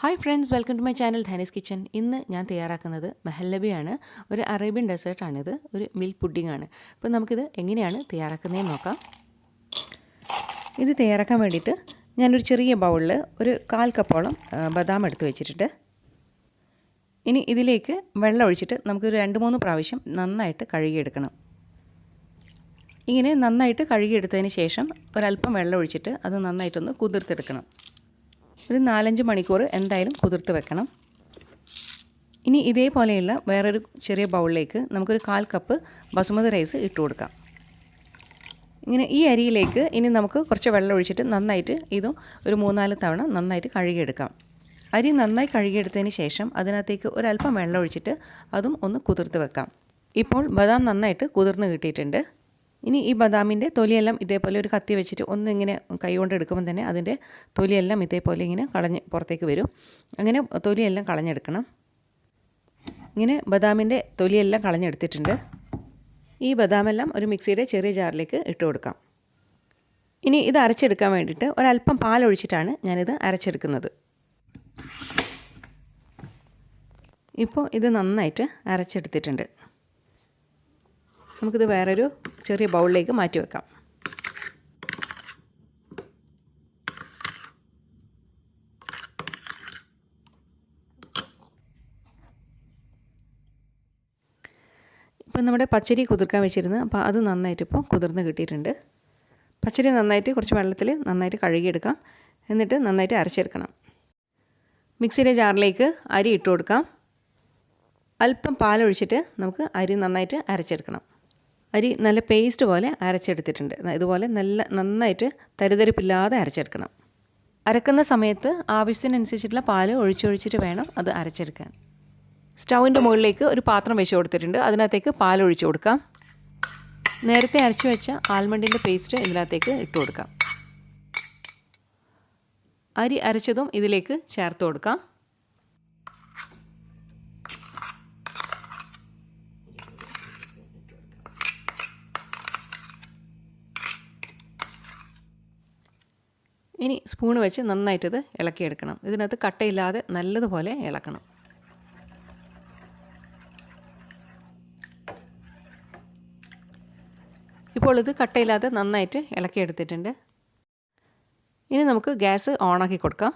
Hi friends, welcome to my channel Dhani's kitchen. ഇന്ന് ഞാൻ തയ്യാറാക്കുന്നത് മെഹല്ലബിയാണ്. ഒരു അറേബ്യൻ ഡെസേർട്ടാണിത്, ഒരു മിൽക്ക് പുഡിംഗ് ആണ്. അപ്പോൾ നമുക്കിത് എങ്ങനെയാണ് തയ്യാറാക്കുന്നതെന്ന് നോക്കാം. ഇത് തയ്യാറാക്കാൻ വേണ്ടിയിട്ട് ഞാനൊരു ചെറിയ ബൗളിൽ ഒരു 1/4 കപ്പോളം ബദാം എടുത്ത് വെച്ചിട്ടുണ്ട്. ഇനി ഇതിലേക്ക് വെള്ളം ഒഴിച്ചിട്ട് നമുക്കൊരു 2-3 പ്രാവശ്യം നന്നായിട്ട് കഴുകിയെടുക്കണം. ഇങ്ങനെ നന്നായിട്ട് കഴുകിയെടുത്തതിന് ശേഷം ഒരല്പം വെള്ളം ഒഴിച്ചിട്ട് അത് നന്നായിട്ടൊന്ന് കുതിർത്തെടുക്കണം. ഒരു 4-5 മണിക്കൂർ എന്തായാലും കുതിർത്ത് വെക്കണം. ഇനി ഇതേപോലെയുള്ള വേറൊരു ചെറിയ ബൗളിലേക്ക് നമുക്കൊരു 1/4 കപ്പ് ബസുമതി റൈസ് ഇട്ട് കൊടുക്കാം. ഇങ്ങനെ ഈ അരിയിലേക്ക് ഇനി നമുക്ക് കുറച്ച് വെള്ളം ഒഴിച്ചിട്ട് നന്നായിട്ട് ഇതും ഒരു 3-4 തവണ നന്നായിട്ട് കഴുകിയെടുക്കാം. അരി നന്നായി കഴുകിയെടുത്തതിന് ശേഷം അതിനകത്തേക്ക് ഒരല്പം വെള്ളം ഒഴിച്ചിട്ട് അതും ഒന്ന് കുതിർത്ത് വെക്കാം. ഇപ്പോൾ ബദാം നന്നായിട്ട് കുതിർന്ന് കിട്ടിയിട്ടുണ്ട്. ഇനി ഈ ബദാമിൻ്റെ തൊലിയെല്ലാം ഇതേപോലെ ഒരു കത്തി വെച്ചിട്ട് ഒന്നിങ്ങനെ കൈ കൊണ്ട് എടുക്കുമ്പോൾ തന്നെ അതിൻ്റെ തൊലിയെല്ലാം ഇതേപോലെ ഇങ്ങനെ പുറത്തേക്ക് വരും. അങ്ങനെ തൊലിയെല്ലാം കളഞ്ഞെടുക്കണം. ഇങ്ങനെ ബദാമിൻ്റെ തൊലിയെല്ലാം കളഞ്ഞെടുത്തിട്ടുണ്ട്. ഈ ബദാമെല്ലാം ഒരു മിക്സിയുടെ ചെറിയ ജാറിലേക്ക് ഇട്ട് കൊടുക്കാം. ഇനി ഇത് അരച്ചെടുക്കാൻ വേണ്ടിയിട്ട് ഒരല്പം പാലൊഴിച്ചിട്ടാണ് ഞാനിത് അരച്ചെടുക്കുന്നത്. ഇപ്പോൾ ഇത് നന്നായിട്ട് അരച്ചെടുത്തിട്ടുണ്ട്. നമുക്കിത് വേറൊരു ചെറിയ ബൗളിലേക്ക് മാറ്റി വെക്കാം. ഇപ്പം നമ്മുടെ പച്ചരി കുതിർക്കാൻ വെച്ചിരുന്നു. അപ്പോൾ അത് നന്നായിട്ട് ഇപ്പോൾ കുതിർന്ന് കിട്ടിയിട്ടുണ്ട്. പച്ചരി നന്നായിട്ട് കുറച്ച് വെള്ളത്തിൽ നന്നായിട്ട് കഴുകിയെടുക്കാം. എന്നിട്ട് നന്നായിട്ട് അരച്ചെടുക്കണം. മിക്സിയുടെ ജാറിലേക്ക് അരി ഇട്ട് കൊടുക്കാം. അല്പം പാലൊഴിച്ചിട്ട് നമുക്ക് അരി നന്നായിട്ട് അരച്ചെടുക്കണം. അരി നല്ല പേസ്റ്റ് പോലെ അരച്ചെടുത്തിട്ടുണ്ട്. ഇതുപോലെ നന്നായിട്ട് തരിതരിപ്പില്ലാതെ അരച്ചെടുക്കണം. അരക്കുന്ന സമയത്ത് ആവശ്യത്തിനനുസരിച്ചിട്ടുള്ള പാല് ഒഴിച്ചൊഴിച്ചിട്ട് വേണം അത് അരച്ചെടുക്കാൻ. സ്റ്റൗവിൻ്റെ മുകളിലേക്ക് ഒരു പാത്രം വെച്ച് കൊടുത്തിട്ടുണ്ട്. അതിനകത്തേക്ക് പാൽ ഒഴിച്ചു കൊടുക്കാം. നേരത്തെ അരച്ച് വെച്ച ആൽമണ്ടിൻ്റെ പേസ്റ്റ് ഇതിനകത്തേക്ക് ഇട്ട് കൊടുക്കാം. അരി അരച്ചതും ഇതിലേക്ക് ചേർത്ത് കൊടുക്കാം. ഇനി സ്പൂണ് വെച്ച് നന്നായിട്ടത് ഇളക്കിയെടുക്കണം. ഇതിനകത്ത് കട്ടയില്ലാതെ നല്ലതുപോലെ ഇളക്കണം. ഇപ്പോൾ ഇത് കട്ടയില്ലാതെ നന്നായിട്ട് ഇളക്കിയെടുത്തിട്ടുണ്ട്. ഇനി നമുക്ക് ഗ്യാസ് ഓണാക്കി കൊടുക്കാം.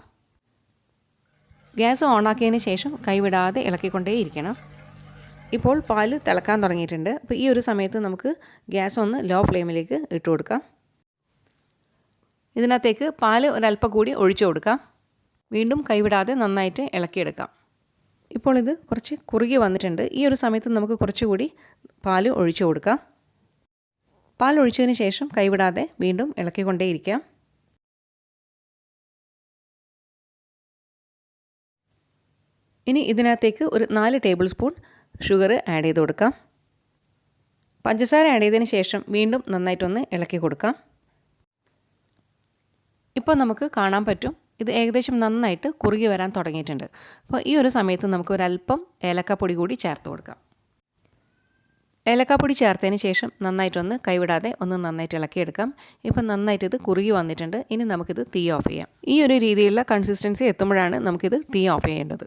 ഗ്യാസ് ഓണാക്കിയതിന് ശേഷം കൈവിടാതെ ഇളക്കിക്കൊണ്ടേയിരിക്കണം. ഇപ്പോൾ പാല് തിളക്കാൻ തുടങ്ങിയിട്ടുണ്ട്. അപ്പോൾ ഈ ഒരു സമയത്ത് നമുക്ക് ഗ്യാസ് ഒന്ന് ലോ ഫ്ലെയിമിലേക്ക് ഇട്ട് കൊടുക്കാം. ഇതിനകത്തേക്ക് പാല് ഒരല്പം കൂടി ഒഴിച്ചു കൊടുക്കാം. വീണ്ടും കൈവിടാതെ നന്നായിട്ട് ഇളക്കിയെടുക്കാം. ഇപ്പോൾ ഇത് കുറച്ച് കുറുകി വന്നിട്ടുണ്ട്. ഈ ഒരു സമയത്ത് നമുക്ക് കുറച്ചുകൂടി പാല് ഒഴിച്ചു കൊടുക്കാം. പാൽ ഒഴിച്ചതിന് ശേഷം കൈവിടാതെ വീണ്ടും ഇളക്കിക്കൊണ്ടേയിരിക്കാം. ഇനി ഇതിനകത്തേക്ക് ഒരു 4 ടേബിൾ സ്പൂൺ ഷുഗർ ആഡ് ചെയ്ത് കൊടുക്കാം. പഞ്ചസാര ആഡ് ചെയ്തതിന് ശേഷം വീണ്ടും നന്നായിട്ടൊന്ന് ഇളക്കി കൊടുക്കാം. ഇപ്പോൾ നമുക്ക് കാണാൻ പറ്റും ഇത് ഏകദേശം നന്നായിട്ട് കുറുകി വരാൻ തുടങ്ങിയിട്ടുണ്ട്. അപ്പോൾ ഈ ഒരു സമയത്ത് നമുക്ക് ഒരല്പം ഏലക്കാപ്പൊടി കൂടി ചേർത്ത് കൊടുക്കാം. ഏലക്കാപ്പൊടി ചേർത്തതിന് ശേഷം നന്നായിട്ടൊന്ന് കൈവിടാതെ ഒന്ന് നന്നായിട്ട് ഇളക്കിയെടുക്കാം. ഇപ്പം നന്നായിട്ട് ഇത് കുറുകി വന്നിട്ടുണ്ട്. ഇനി നമുക്കിത് തീ ഓഫ് ചെയ്യാം. ഈ ഒരു രീതിയിലുള്ള കൺസിസ്റ്റൻസി എത്തുമ്പോഴാണ് നമുക്കിത് തീ ഓഫ് ചെയ്യേണ്ടത്.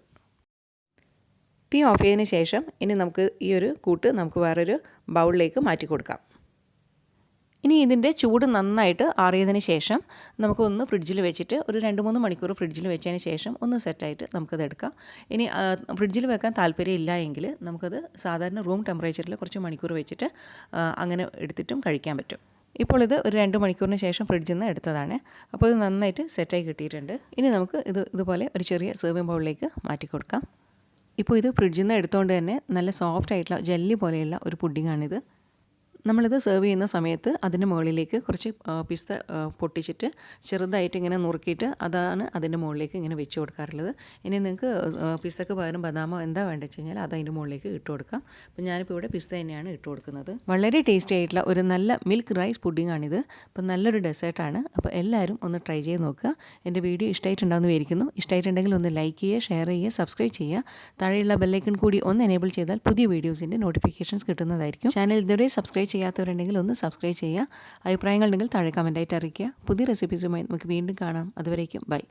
തീ ഓഫ് ചെയ്തതിന് ശേഷം ഇനി നമുക്ക് ഈ ഒരു കൂട്ട് നമുക്ക് വേറൊരു ബൗളിലേക്ക് മാറ്റി കൊടുക്കാം. ഇനി ഇതിൻ്റെ ചൂട് നന്നായിട്ട് ആറിയതിന് ശേഷം നമുക്കൊന്ന് ഫ്രിഡ്ജിൽ വെച്ചിട്ട് ഒരു 2-3 മണിക്കൂർ ഫ്രിഡ്ജിൽ വെച്ചതിന് ശേഷം ഒന്ന് സെറ്റായിട്ട് നമുക്കത് എടുക്കാം. ഇനി ഫ്രിഡ്ജിൽ വെക്കാൻ താല്പര്യമില്ല എങ്കിൽ നമുക്കത് സാധാരണ റൂം ടെമ്പറേച്ചറിൽ കുറച്ച് മണിക്കൂർ വെച്ചിട്ട് അങ്ങനെ എടുത്തിട്ടും കഴിക്കാൻ പറ്റും. ഇപ്പോൾ ഇത് ഒരു 2 മണിക്കൂറിന് ശേഷം ഫ്രിഡ്ജിൽ നിന്ന് എടുത്തതാണ്. അപ്പോൾ ഇത് നന്നായിട്ട് സെറ്റായി കിട്ടിയിട്ടുണ്ട്. ഇനി നമുക്ക് ഇതുപോലെ ഒരു ചെറിയ സെർവിങ് ബൗളിലേക്ക് മാറ്റി കൊടുക്കാം. ഇപ്പോൾ ഇത് ഫ്രിഡ്ജിൽ നിന്ന് എടുത്തുകൊണ്ട് തന്നെ നല്ല സോഫ്റ്റ് ആയിട്ടുള്ള ജെല്ലി പോലെയുള്ള ഒരു പുഡിങ്ങാണിത്. നമ്മളിത് സെർവ് ചെയ്യുന്ന സമയത്ത് അതിൻ്റെ മുകളിലേക്ക് കുറച്ച് പിസ്ത പൊട്ടിച്ചിട്ട് ചെറുതായിട്ട് ഇങ്ങനെ നുറുക്കിയിട്ട് അതാണ് അതിൻ്റെ മുകളിലേക്ക് ഇങ്ങനെ വെച്ച് കൊടുക്കാറുള്ളത്. ഇനി നിങ്ങൾക്ക് പിസ്തക്ക് പകരം ബദാമോ എന്താ വേണ്ടത് വെച്ച് കഴിഞ്ഞാൽ അത് അതിൻ്റെ മുകളിലേക്ക് ഇട്ട് കൊടുക്കാം. അപ്പോൾ ഞാനിപ്പോൾ ഇവിടെ പിസ്ത തന്നെയാണ് ഇട്ട് കൊടുക്കുന്നത്. വളരെ ടേസ്റ്റി ആയിട്ടുള്ള ഒരു നല്ല മിൽക്ക് റൈസ് പുഡിങ്ങാണിത്. അപ്പോൾ നല്ലൊരു ഡെസേർട്ടാണ്. അപ്പോൾ എല്ലാവരും ഒന്ന് ട്രൈ ചെയ്ത് നോക്കുക. എൻ്റെ വീഡിയോ ഇഷ്ടമായിട്ടുണ്ടാകുമെന്ന് വിചാരിക്കുന്നു. ഇഷ്ടമായിട്ടുണ്ടെങ്കിൽ ഒന്ന് ലൈക്ക് ചെയ്യുക, ഷെയർ ചെയ്യുക, സബ്സ്ക്രൈബ് ചെയ്യുക. താഴെയുള്ള ബെല്ലൈക്കൺ കൂടി ഒന്ന് എനേബിൾ ചെയ്താൽ പുതിയ വീഡിയോസിൻ്റെ നോട്ടിഫിക്കേഷൻസ് കിട്ടുന്നതായിരിക്കും. ചാനൽ ഇതുവരെ സബ്സ്ക്രൈബ് ചെയ്യാത്തവരുണ്ടെങ്കിൽ ഒന്ന് സബ്സ്ക്രൈബ് ചെയ്യുക. അഭിപ്രായങ്ങളുണ്ടെങ്കിൽ താഴെ കമൻറ്റായിട്ട് അറിയിക്കുക. പുതിയ റെസിപ്പീസുമായി നമുക്ക് വീണ്ടും കാണാം. അതുവരേക്കും ബൈ.